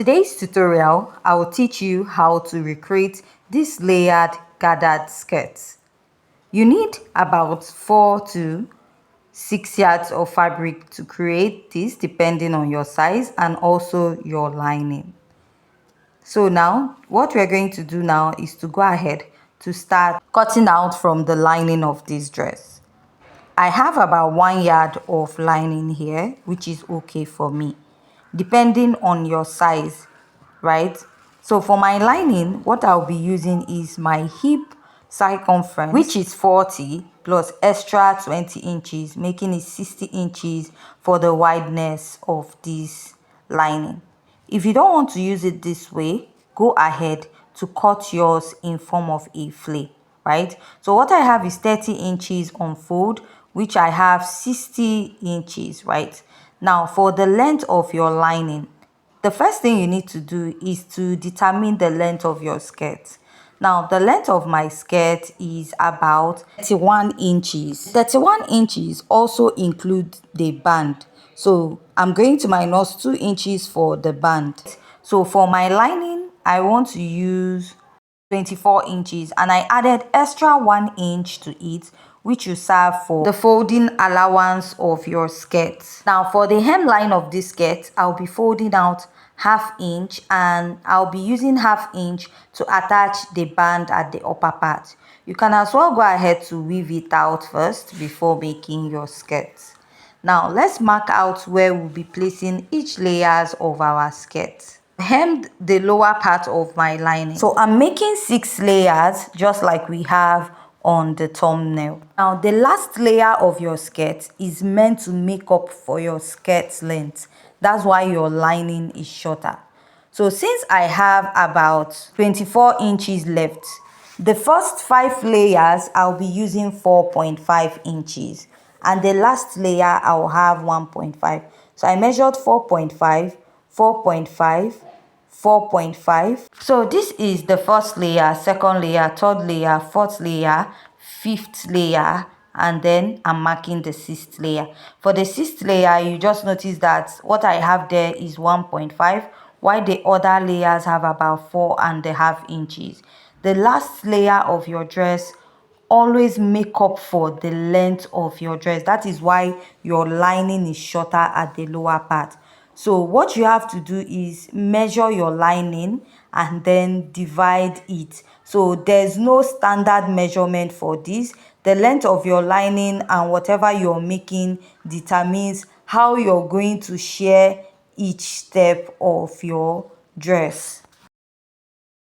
Today's tutorial, I will teach you how to recreate this layered gathered skirt. You need about 4 to 6 yards of fabric to create this depending on your size and also your lining. So now what we're going to do now is to go ahead to start cutting out from the lining of this dress. I have about 1 yard of lining here, which is okay for me, depending on your size, right? So for my lining, what I'll be using is my hip circumference, which is 40 plus extra 20 inches, making it 60 inches for the wideness of this lining. If you don't want to use it this way, go ahead to cut yours in form of a flay, right? So what I have is 30 inches on fold, which I have 60 inches, right? Now for the length of your lining, the first thing you need to do is to determine the length of your skirt. Now the length of my skirt is about 31 inches. 31 inches also include the band, so I'm going to minus 2 inches for the band. So for my lining, I want to use 24 inches and I added extra 1 inch to it, which will serve for the folding allowance of your skirt. Now for the hemline of this skirt, I'll be folding out ½ inch and I'll be using ½ inch to attach the band at the upper part. You can as well go ahead to weave it out first before making your skirt. Now let's mark out where we'll be placing each layers of our skirt. Hemmed the lower part of my lining, so I'm making 6 layers just like we have on the thumbnail. Now the last layer of your skirt is meant to make up for your skirt length. That's why your lining is shorter. So since I have about 24 inches left, the first 5 layers I'll be using 4.5 inches and the last layer I'll have 1.5. So I measured 4.5, 4.5, 4.5. So this is the first layer, second layer, third layer, fourth layer, fifth layer, and then I'm marking the 6th layer. For the 6th layer, you just notice that what I have there is 1.5, while the other layers have about 4.5 inches. The last layer of your dress always make up for the length of your dress. That is why your lining is shorter at the lower part. So what you have to do is measure your lining and then divide it. So there's no standard measurement for this. The length of your lining and whatever you're making determines how you're going to share each step of your dress.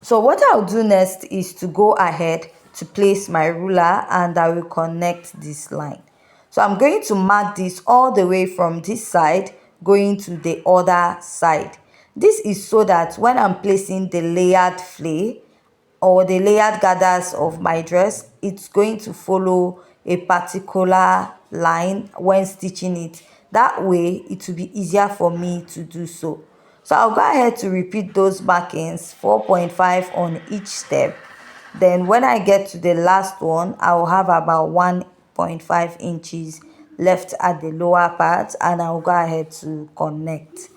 So what I'll do next is to go ahead to place my ruler and I will connect this line. So I'm going to mark this all the way from this side going to the other side. This is so that when I'm placing the layered flay or the layered gathers of my dress, it's going to follow a particular line when stitching it. That way it will be easier for me to do so. So I'll go ahead to repeat those markings, 4.5 on each step. Then when I get to the last one, I will have about 1.5 inches left at the lower part and I'll go ahead to connect.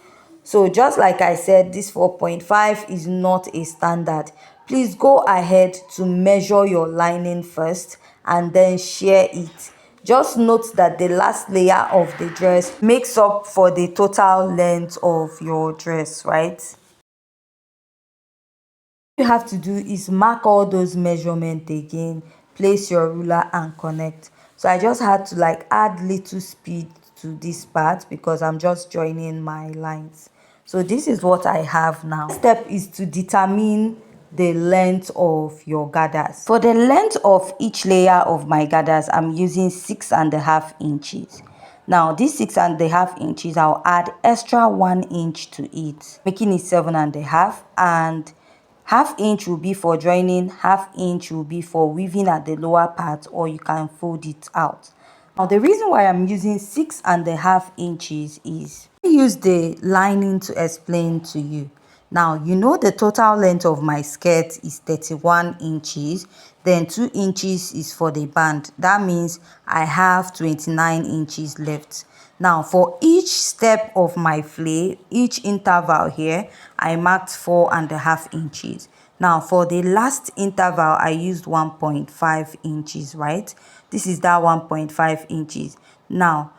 So just like I said, this 4.5 is not a standard. Please go ahead to measure your lining first and then share it. Just note that the last layer of the dress makes up for the total length of your dress, right? What you have to do is mark all those measurements again, place your ruler and connect. So I just had to like add little speed to this part because I'm just joining my lines. So this is what I have now. Step is to determine the length of your gathers. For the length of each layer of my gathers, I'm using 6.5 inches. Now this 6.5 inches, I'll add extra 1 inch to it, making it 7.5, and ½ inch will be for joining, ½ inch will be for weaving at the lower part, or you can fold it out. Now the reason why I'm using 6.5 inches is I use the lining to explain to you. Now you know the total length of my skirt is 31 inches, then 2 inches is for the band. That means I have 29 inches left. Now for each step of my flay, each interval here, I marked 4.5 inches. Now for the last interval, I used 1.5 inches, right? This is that 1.5 inches. Now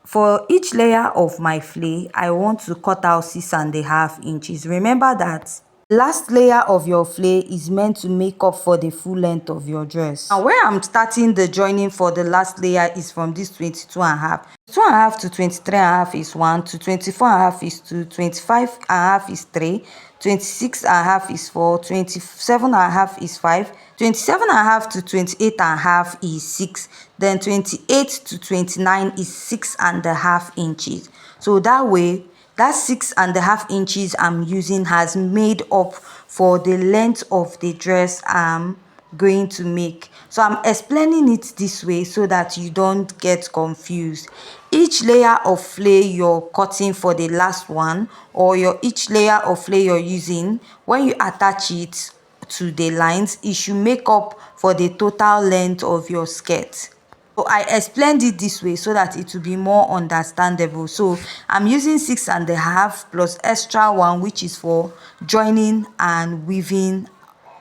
for each layer of my flay, I want to cut out 6.5 inches. Remember that last layer of your flay is meant to make up for the full length of your dress. Now where I'm starting the joining for the last layer is from this 22.5. 2.5 to 23.5 is 1, to 24.5 is 2, 25.5 is 3, 26.5 is 4, 27.5 is 5, 27.5 to 28.5 is 6, then 28 to 29 is 6.5 inches. So that way, that 6.5 inches I'm using has made up for the length of the dress I'm going to make. So I'm explaining it this way so that you don't get confused. Each layer of flay you're cutting for the last one, or each layer of flay you're using, when you attach it to the lines, it should make up for the total length of your skirt. So I explained it this way so that it will be more understandable. So I'm using 6.5 plus extra 1, which is for joining and weaving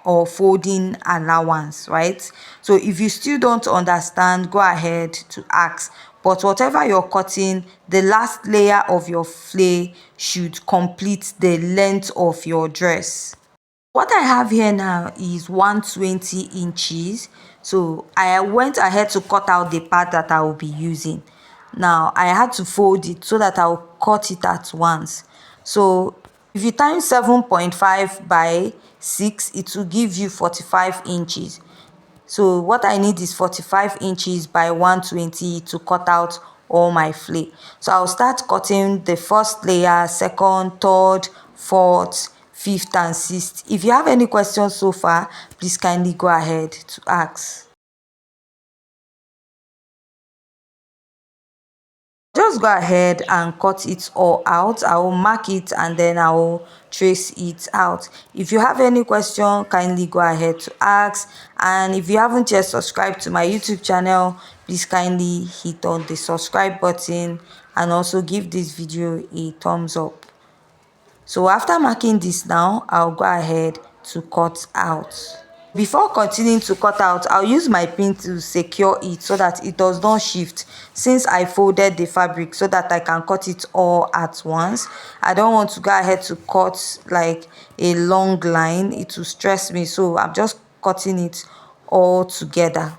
or folding allowance, right? So if you still don't understand, go ahead to ask. But whatever you're cutting, the last layer of your flay should complete the length of your dress. What I have here now is 120 inches. So I went ahead to cut out the part that I will be using. Now I had to fold it so that I'll cut it at once. So if you times 7.5 by 6, it will give you 45 inches. So what I need is 45 inches by 120 to cut out all my flay. So I'll start cutting the first layer, second, third, fourth, fifth and sixth. If you have any questions so far, please kindly go ahead to ask. Just go ahead and cut it all out. I will mark it and then I will trace it out. If you have any question, kindly go ahead to ask. And if you haven't yet subscribed to my YouTube channel, please kindly hit on the subscribe button and also give this video a thumbs up. So after marking this now, I'll go ahead to cut out. Before continuing to cut out, I'll use my pin to secure it so that it does not shift, since I folded the fabric so that I can cut it all at once. I don't want to go ahead to cut like a long line. It will stress me, so I'm just cutting it all together.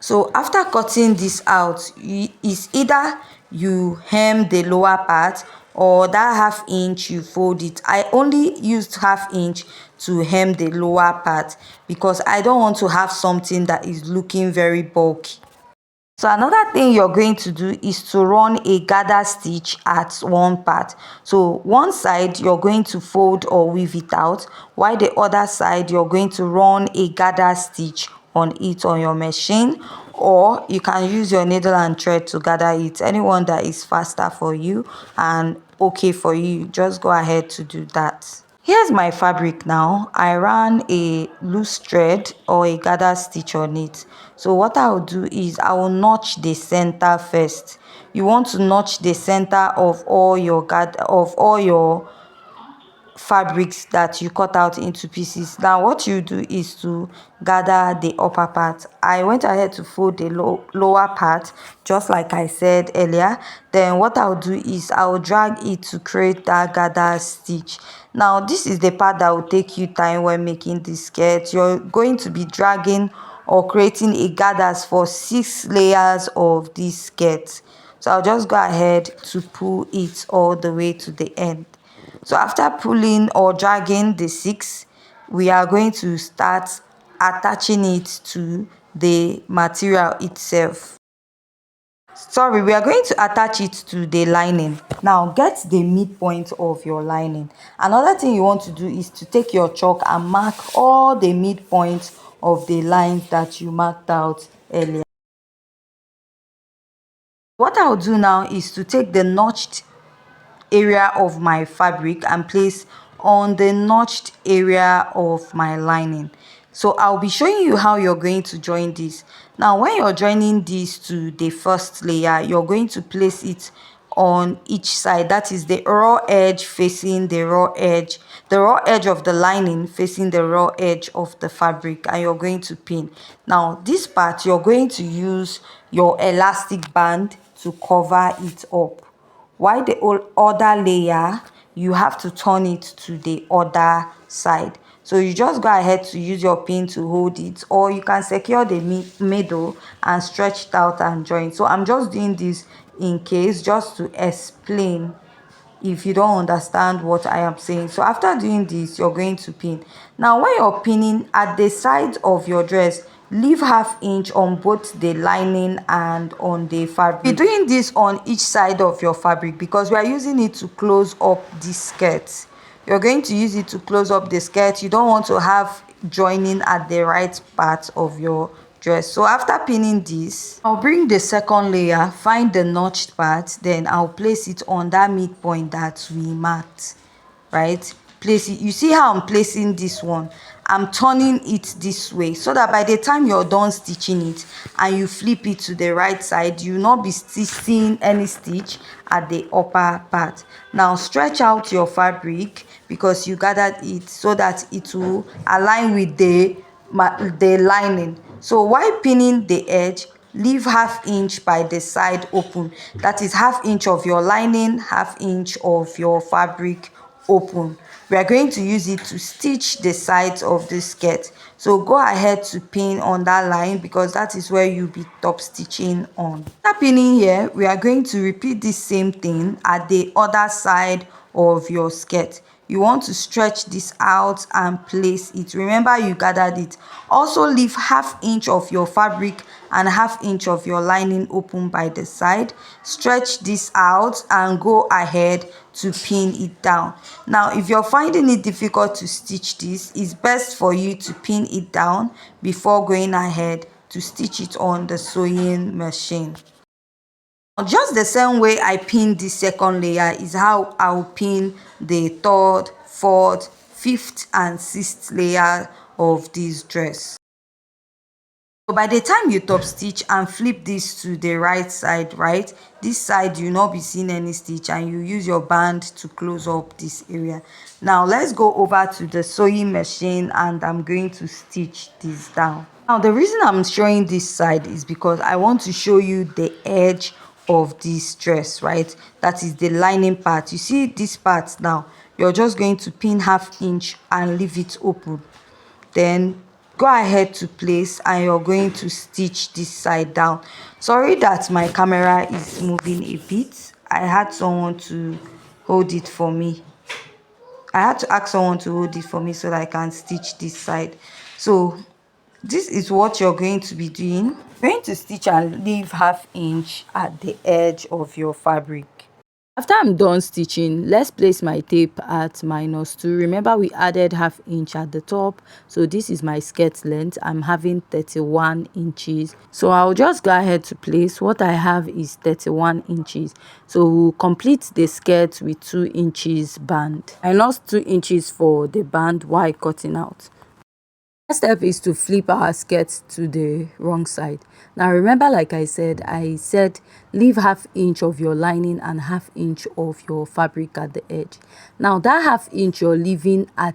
So after cutting this out, it's either you hem the lower part or that half inch you fold it. I only used half inch to hem the lower part because I don't want to have something that is looking very bulky. So another thing you're going to do is to run a gather stitch at one part. So one side you're going to fold or weave it out, while the other side you're going to run a gather stitch on it on your machine, or you can use your needle and thread to gather it. Anyone that is faster for you and okay for you, just go ahead to do that. Here's my fabric now. I ran a loose thread or a gather stitch on it. So what I will do is I will notch the center first. You want to notch the center of all your fabrics that you cut out into pieces. Now what you do is to gather the upper part. I went ahead to fold the lower part just like I said earlier. Then what I'll do is I'll drag it to create that gather stitch. Now this is the part that will take you time when making this skirt. You're going to be dragging or creating a gathers for 6 layers of this skirt. So I'll just go ahead to pull it all the way to the end. So after pulling or dragging the 6, we are going to start attaching it to the material itself. Sorry, we are going to attach it to the lining. Now get the midpoint of your lining. Another thing you want to do is to take your chalk and mark all the midpoints of the lines that you marked out earlier. What I'll do now is to take the notched area of my fabric and place on the notched area of my lining. So I'll be showing you how you're going to join this. Now when you're joining this to the first layer, you're going to place it on each side. That is the raw edge facing the raw edge, the raw edge of the lining facing the raw edge of the fabric, and you're going to pin. Now this part, you're going to use your elastic band to cover it up, while the other layer, you have to turn it to the other side. So you just go ahead to use your pin to hold it, or you can secure the middle and stretch it out and join. So I'm just doing this in case, just to explain if you don't understand what I am saying. So after doing this, you're going to pin. Now when you're pinning at the side of your dress, leave ½ inch on both the lining and on the fabric. You're doing this on each side of your fabric because we are using it to close up the skirt. You're going to use it to close up the skirt. You don't want to have joining at the right part of your dress. So after pinning this, I'll bring the second layer, find the notched part, then I'll place it on that midpoint that we marked, right? Place it. You see how I'm placing this one? I'm turning it this way so that by the time you're done stitching it and you flip it to the right side, you will not be seeing any stitch at the upper part. Now stretch out your fabric because you gathered it so that it will align with the lining. So while pinning the edge, leave ½ inch by the side open. That is ½ inch of your lining, ½ inch of your fabric open. We are going to use it to stitch the sides of the skirt. So go ahead to pin on that line because that is where you'll be top stitching on. After pinning here, we are going to repeat the same thing at the other side of your skirt. You want to stretch this out and place it. Remember you gathered it. Also leave ½ inch of your fabric and ½ inch of your lining open by the side. Stretch this out and go ahead to pin it down. Now if you're finding it difficult to stitch this, it's best for you to pin it down before going ahead to stitch it on the sewing machine. Just the same way I pinned the second layer is how I'll pin the third, fourth, fifth and sixth layer of this dress. So by the time you top stitch and flip this to the right side, right, this side you will not be seeing any stitch and you use your band to close up this area. Now let's go over to the sewing machine and I'm going to stitch this down. Now the reason I'm showing this side is because I want to show you the edge of this dress, right? That is the lining part. You see this part now, you're just going to pin ½ inch and leave it open. Then go ahead to place and you're going to stitch this side down. Sorry that my camera is moving a bit. I had someone to hold it for me. I had to ask someone to hold it for me so that I can stitch this side. So this is what you're going to be doing. You're going to stitch and leave ½ inch at the edge of your fabric. After I'm done stitching, let's place my tape at -2. Remember we added ½ inch at the top, so this is my skirt length. I'm having 31 inches. So I'll just go ahead to place. What I have is 31 inches. So we'll complete the skirt with 2 inches band. I lost 2 inches for the band while cutting out. Next step is to flip our skirt to the wrong side. Now remember, like I said leave ½ inch of your lining and ½ inch of your fabric at the edge. Now that ½ inch you're leaving at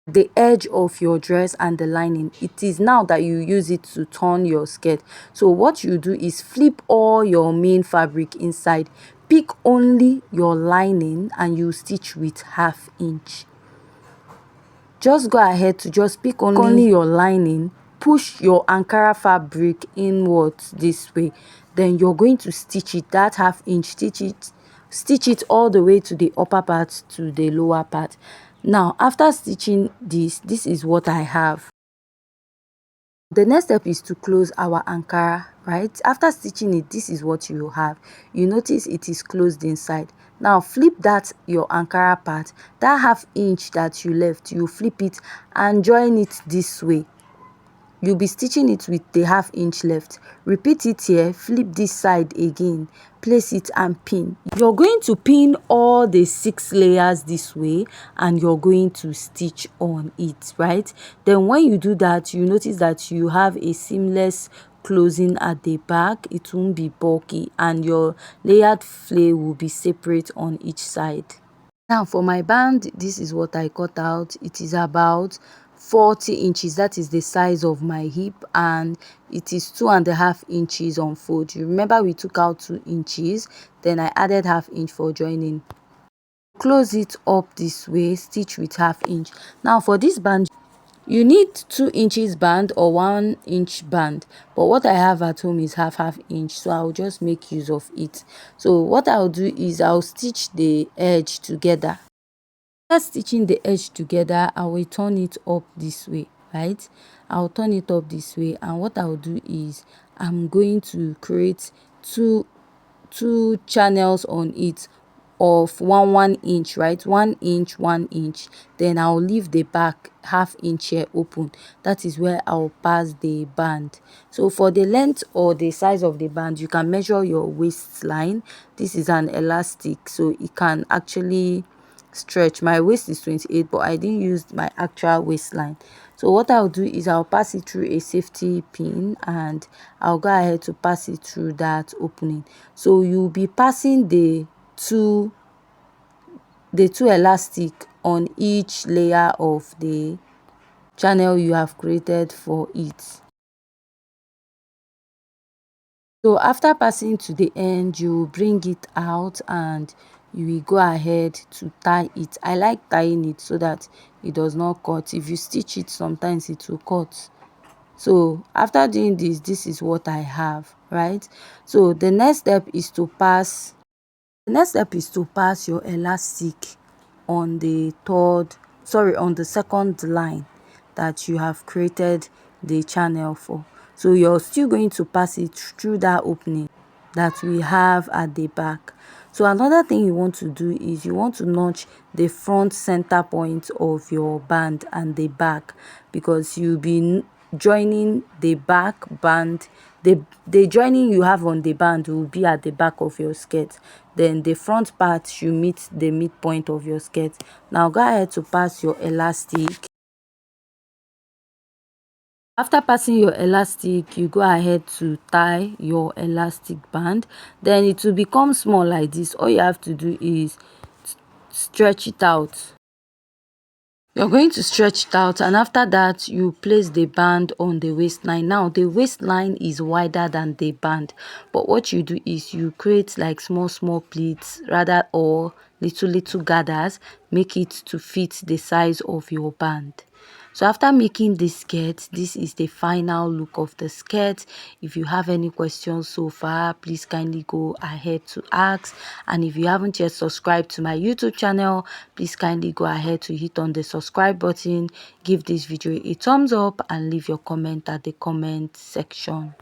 the edge of your dress and the lining. It is now that you use it to turn your skirt. So what you do is flip all your main fabric inside, pick only your lining and you stitch with ½ inch. Just go ahead to just pick only your lining, push your Ankara fabric inwards this way, then you're going to stitch it that ½ inch, stitch it all the way to the upper part to the lower part. Now after stitching this is what I have. The next step is to close our Ankara, right? After stitching it, this is what you have. You notice it is closed inside. Now flip that your Ankara part, that ½ inch that you left, you flip it and join it this way. you'll be stitching it with the 1/2 inch left. Repeat it here, flip this side again, place it and pin. You're going to pin all the 6 layers this way, and you're going to stitch on it, right? Then when you do that, you notice that you have a seamless closing at the back. It won't be bulky, and your layered flay will be separate on each side. Now for my band, this is what I cut out. It is about 40 inches. That is the size of my hip, and it is 2.5 inches on fold. You remember we took out 2 inches, then I added 1/2 inch for joining. Close it up this way, stitch with 1/2 inch. Now for this band, you need 2 inches band or 1 inch band, but what I have at home is 1/2 inch, so I'll just make use of it. So what I'll do is I'll stitch the edge together. After stitching the edge together, I will turn it up this way, right? I'll turn it up this way, and what I'll do is I'm going to create two channels on it of 1 inch, right? 1 inch, 1 inch. Then I'll leave the back 1/2 inch here open. That is where I'll pass the band. So for the length or the size of the band, you can measure your waistline. This is an elastic, so it can actually stretch. My waist is 28, but I didn't use my actual waistline. So what I'll do is I'll pass it through a safety pin, and I'll go ahead to pass it through that opening. So you'll be passing the two elastic on each layer of the channel you have created for it. So after passing to the end, you bring it out and you will go ahead to tie it. I like tying it so that it does not cut. If you stitch it, sometimes it will cut. So after doing this, this is what I have, right? So the next step is to pass your elastic on the second line that you have created the channel for. So you're still going to pass it through that opening that we have at the back. So another thing you want to do is you want to notch the front center point of your band and the back, because you'll be joining the back band. The joining you have on the band will be at the back of your skirt. Then the front part should meet the midpoint of your skirt. Now go ahead to pass your elastic. After passing your elastic, you go ahead to tie your elastic band. Then it will become small like this. All you have to do is stretch it out. You're going to stretch it out, and after that you place the band on the waistline. Now the waistline is wider than the band, but what you do is you create like small pleats rather, or little gathers. Make it to fit the size of your band. So after making this skirt, this is the final look of the skirt. If you have any questions so far, please kindly go ahead to ask. And if you haven't yet subscribed to my YouTube channel, please kindly go ahead to hit on the subscribe button, give this video a thumbs up, and leave your comment at the comment section.